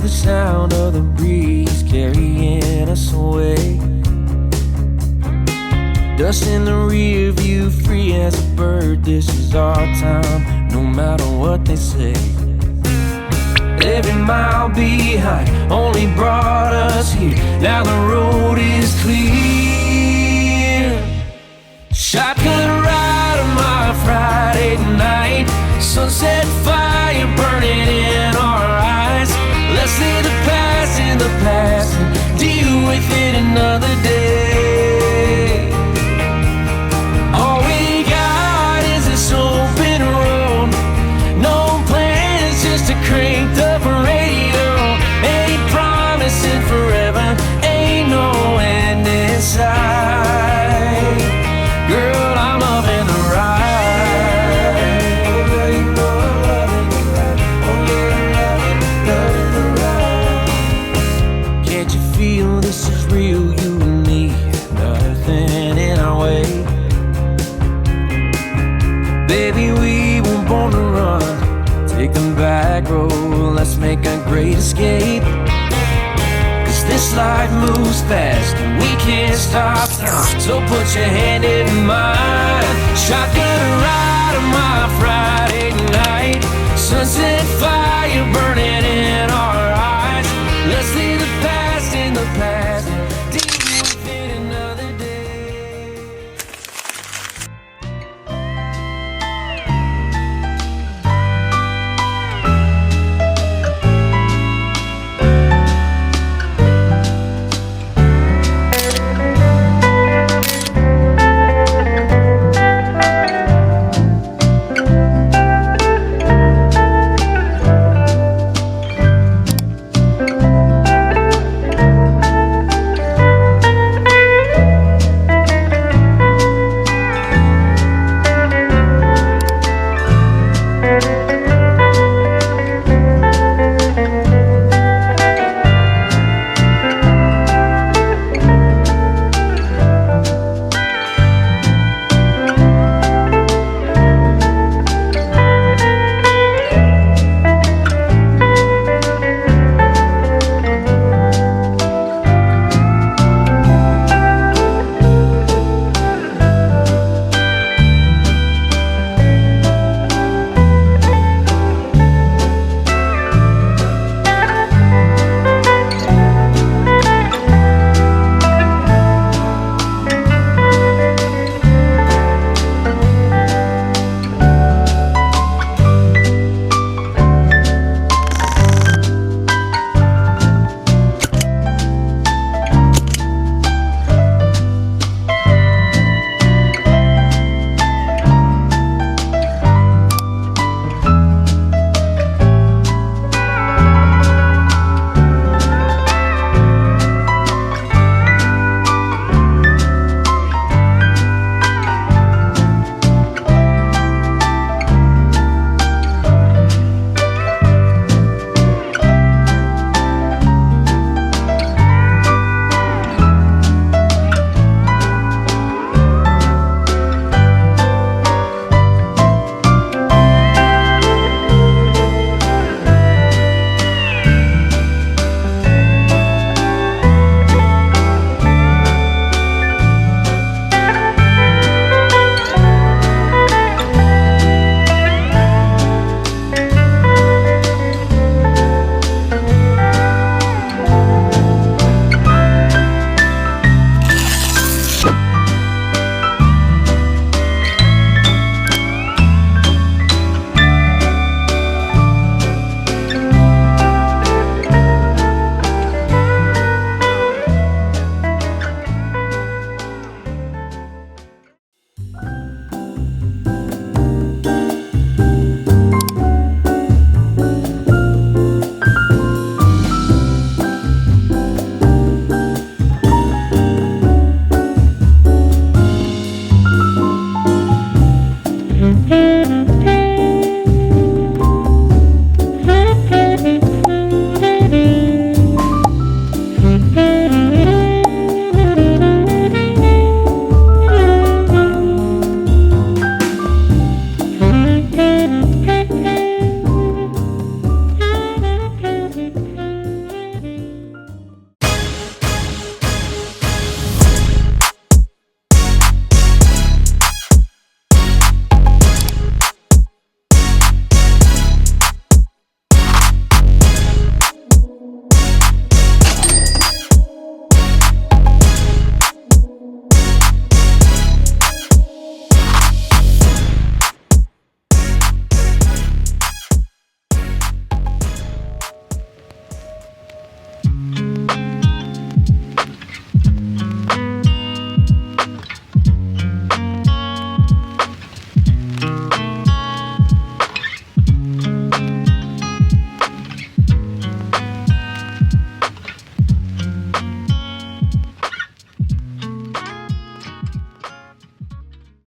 the sound of the breeze carrying us away. Dust in the rear view, free as a bird. This is our time, no matter what they say. Every mile behind only brought us here. Now the road is clear. Shotgun ride on my Friday night. Sunset fire burning in our eyes. Let's leave the past in the past and deal with it another day. All we got is this open road. No plans, just a cranked up radio. Ain't promising forever, ain't no end in sight. Girl, I'm loving the ride. Can't you feel this is real, you and me? Nothing in our way. Baby, we weren't born to run. Take the back road, let's make a great escape. Cause this life moves fast and we can't stop now. So put your hand in mine. Shotgun ride on my Friday night. Sunset fire burning